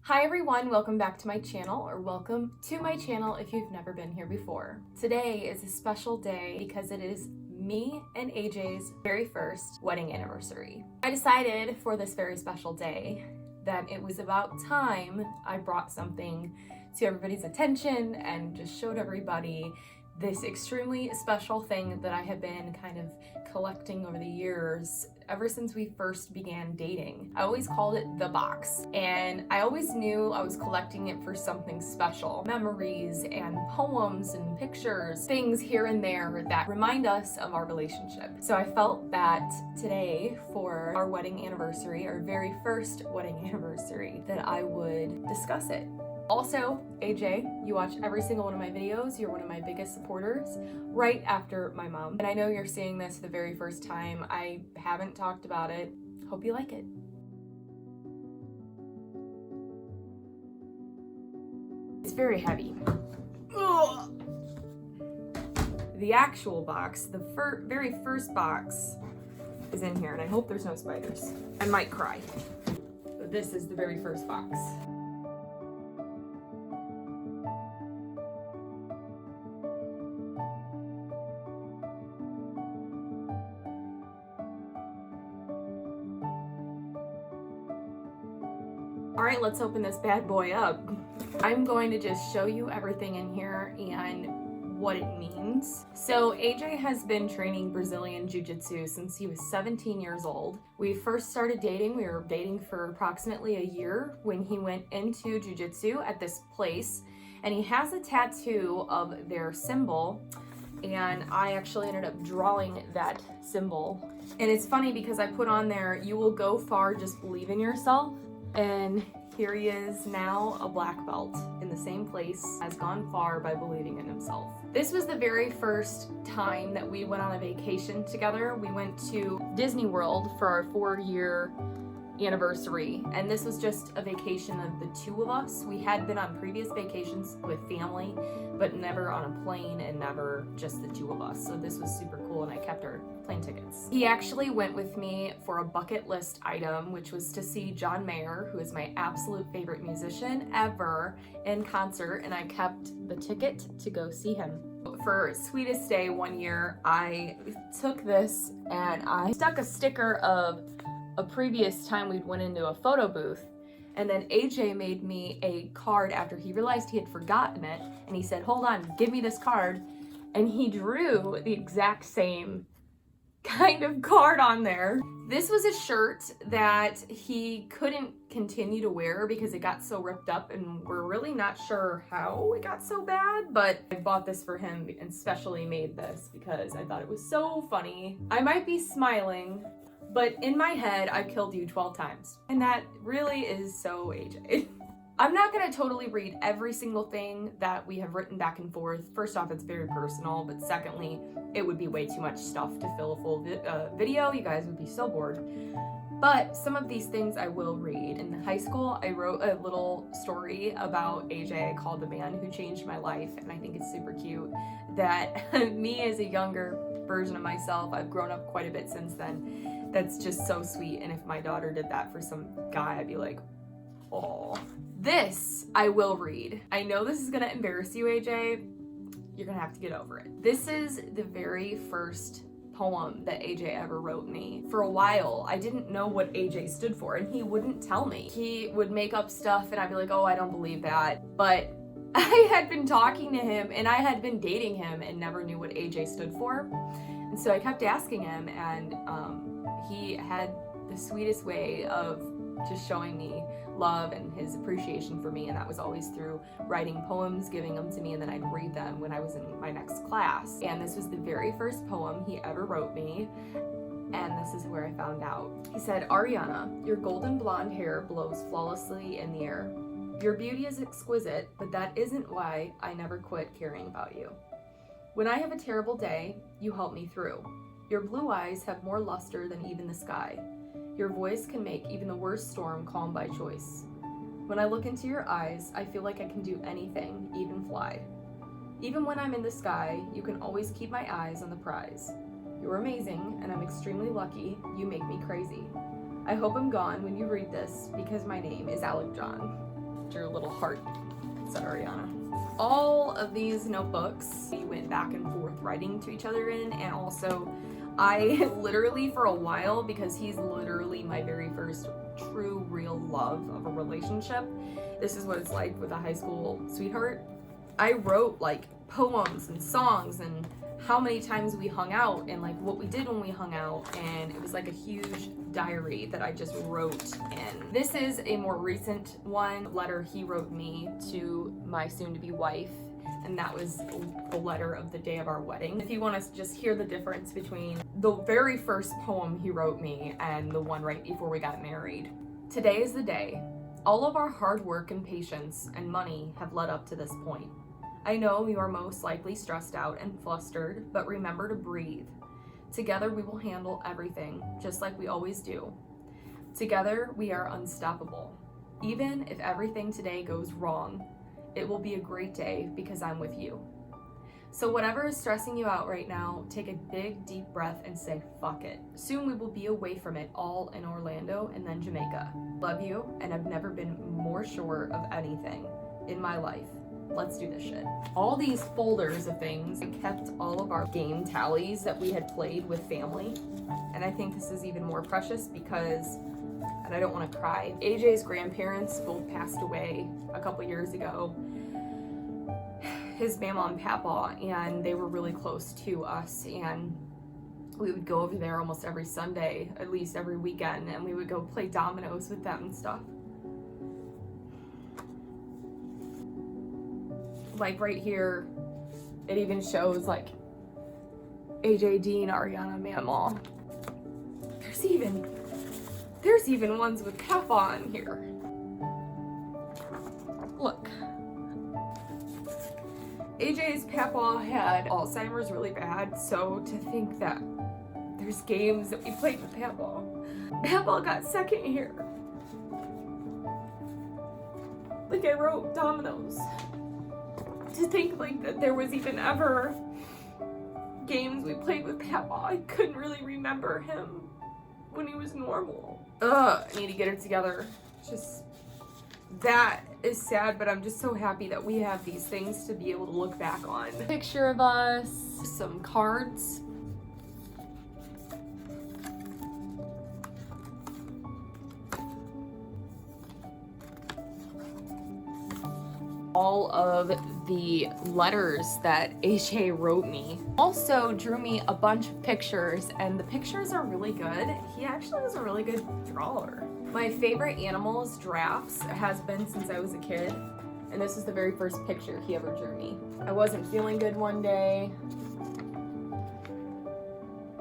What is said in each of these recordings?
Hi everyone, welcome back to my channel, or welcome to my channel if you've never been here before. Today is a special day because it is me and AJ's very first wedding anniversary. I decided for this very special day that it was about time I brought something to everybody's attention and just showed everybody this extremely special thing that I have been kind of collecting over the years ever since we first began dating. I always called it the box, and I always knew I was collecting it for something special. Memories and poems and pictures, things here and there that remind us of our relationship. So I felt that today, for our wedding anniversary, our very first wedding anniversary, that I would discuss it. Also, AJ, you watch every single one of my videos. You're one of my biggest supporters, right after my mom. And I know you're seeing this the very first time. I haven't talked about it. Hope you like it. It's very heavy. Ugh. The actual box, the very first box, is in here, and I hope there's no spiders. I might cry. But this is the very first box. All right, let's open this bad boy up. I'm going to just show you everything in here and what it means. So AJ has been training Brazilian Jiu-Jitsu since he was 17 years old. We first started dating, we were dating for approximately a year when he went into Jiu-Jitsu at this place, and he has a tattoo of their symbol, and I actually ended up drawing that symbol. And it's funny because I put on there, "You will go far, just believe in yourself." And here he is now, a black belt in the same place, has gone far by believing in himself. This was the very first time that we went on a vacation together. We went to Disney World for our 4-year anniversary, and this was just a vacation of the two of us. We had been on previous vacations with family, but never on a plane and never just the two of us. So this was super cool, and I kept our plane tickets. He actually went with me for a bucket list item, which was to see John Mayer, who is my absolute favorite musician ever, in concert, and I kept the ticket to go see him. For Sweetest Day one year, I took this and I stuck a sticker of a previous time we'd went into a photo booth, and then AJ made me a card after he realized he had forgotten it, and he said, "Hold on, give me this card," and he drew the exact same kind of card on there. This was a shirt that he couldn't continue to wear because it got so ripped up, and we're really not sure how it got so bad, but I bought this for him and specially made this because I thought it was so funny. I might be smiling, but in my head, I've killed you 12 times. And that really is so AJ. I'm not gonna totally read every single thing that we have written back and forth. First off, it's very personal, but secondly, it would be way too much stuff to fill a full video. You guys would be so bored. But some of these things I will read. In high school, I wrote a little story about AJ called "The Man Who Changed My Life," and I think it's super cute that me as a younger version of myself, I've grown up quite a bit since then. That's just so sweet, and if my daughter did that for some guy, I'd be like, oh. This I will read. I know this is gonna embarrass you, AJ. You're gonna have to get over it. This is the very first poem that AJ ever wrote me. For a while, I didn't know what AJ stood for, and he wouldn't tell me. He would make up stuff, and I'd be like, oh, I don't believe that. But I had been talking to him, and I had been dating him, and never knew what AJ stood for. And so I kept asking him, and he had the sweetest way of just showing me love and his appreciation for me, and that was always through writing poems, giving them to me, and then I'd read them when I was in my next class. And this was the very first poem he ever wrote me, and this is where I found out. He said, "Ariana, your golden blonde hair blows flawlessly in the air. Your beauty is exquisite, but that isn't why I never quit caring about you. When I have a terrible day, you help me through. Your blue eyes have more luster than even the sky. Your voice can make even the worst storm calm by choice. When I look into your eyes, I feel like I can do anything, even fly. Even when I'm in the sky, you can always keep my eyes on the prize. You're amazing, and I'm extremely lucky. You make me crazy. I hope I'm gone when you read this, because my name is Alec John." your little heart, said Ariana. All of these notebooks we went back and forth writing to each other in, and also I literally for a while, because he's literally my very first true real love of a relationship, this is what it's like with a high school sweetheart. I wrote like poems and songs and how many times we hung out and like what we did when we hung out, and it was like a huge diary that I just wrote in. This is a more recent one, letter he wrote me to my soon-to-be wife, and that was the letter of the day of our wedding. If you want to just hear the difference between the very first poem he wrote me and the one right before we got married. Today is the day. All of our hard work and patience and money have led up to this point. I know you are most likely stressed out and flustered, but remember to breathe. Together we will handle everything, just like we always do. Together we are unstoppable. Even if everything today goes wrong, it will be a great day because I'm with you. So whatever is stressing you out right now, take a big deep breath and say fuck it. Soon we will be away from it all in Orlando and then Jamaica. Love you, and I've never been more sure of anything in my life. Let's do this shit. All these folders of things, I kept all of our game tallies that we had played with family. And I think this is even more precious because, and I don't want to cry, AJ's grandparents both passed away a couple years ago. His mama and papa, and they were really close to us, and we would go over there almost every Sunday, at least every weekend, and we would go play dominoes with them and stuff. Like right here, it even shows like AJ, Dean, Ariana, Mamaw. There's even ones with Papa on here. Look. AJ's Papa had Alzheimer's really bad, so to think that there's games that we played with Papa. Papa got second here. Like I wrote dominoes. To think like that there was even ever games we played with Papa. I couldn't really remember him when he was normal. I need to get it together. Just, that is sad, but I'm just so happy that we have these things to be able to look back on. Picture of us, some cards. All of the letters that AJ wrote me. Also drew me a bunch of pictures, and the pictures are really good. He actually was a really good drawer. My favorite animal is giraffes. It has been since I was a kid, and this is the very first picture he ever drew me. I wasn't feeling good one day.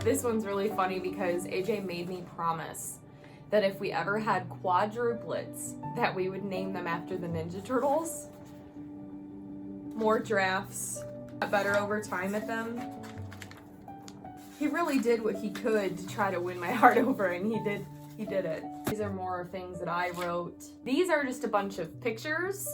This one's really funny because AJ made me promise that if we ever had quadruplets, that we would name them after the Ninja Turtles. More giraffes, got better over time at them. He really did what he could to try to win my heart over, and he did it. These are more things that I wrote. These are just a bunch of pictures.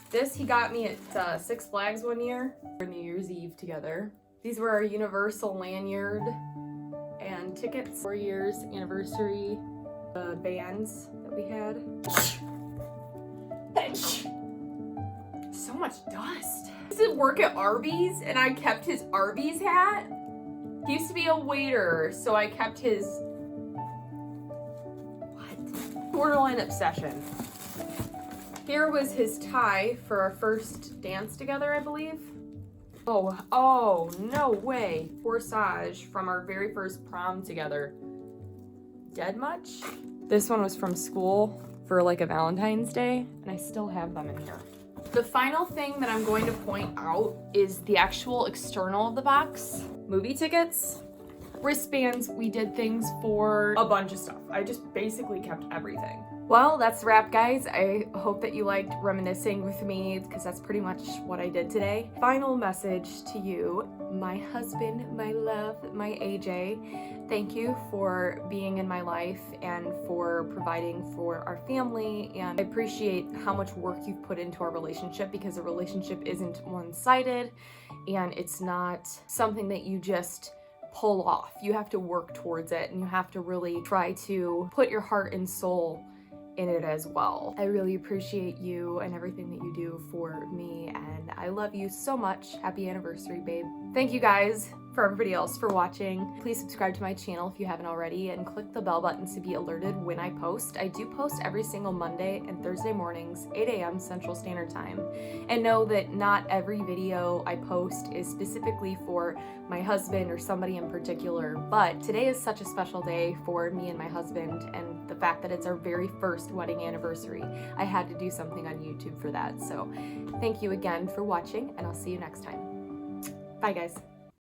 This he got me at Six Flags one year for New Year's Eve together. These were our Universal lanyard and tickets. 4 years anniversary, the bands that we had. So much dust. I used to work at Arby's and I kept his Arby's hat. He used to be a waiter, so I kept his, borderline obsession. Here was his tie for our first dance together, I believe. Oh, no way. Corsage from our very first prom together. Dead much? This one was from school for like a Valentine's Day, and I still have them in here. The final thing that I'm going to point out is the actual external of the box. Movie tickets, wristbands. We did things for a bunch of stuff. I just basically kept everything. Well, that's the wrap, guys. I hope that you liked reminiscing with me because that's pretty much what I did today. Final message to you, my husband, my love, my AJ. Thank you for being in my life and for providing for our family. And I appreciate how much work you've put into our relationship, because a relationship isn't one-sided and it's not something that you just pull off. You have to work towards it, and you have to really try to put your heart and soul in it as well. I really appreciate you and everything that you do for me, and I love you so much. Happy anniversary, babe. Thank you guys for everybody else for watching. Please subscribe to my channel if you haven't already, and click the bell button to be alerted when I post. I do post every single Monday and Thursday mornings, 8 a.m. Central Standard Time. And know that not every video I post is specifically for my husband or somebody in particular, but today is such a special day for me and my husband, and the fact that it's our very first wedding anniversary. I had to do something on YouTube for that. So thank you again for watching, and I'll see you next time. Bye, guys.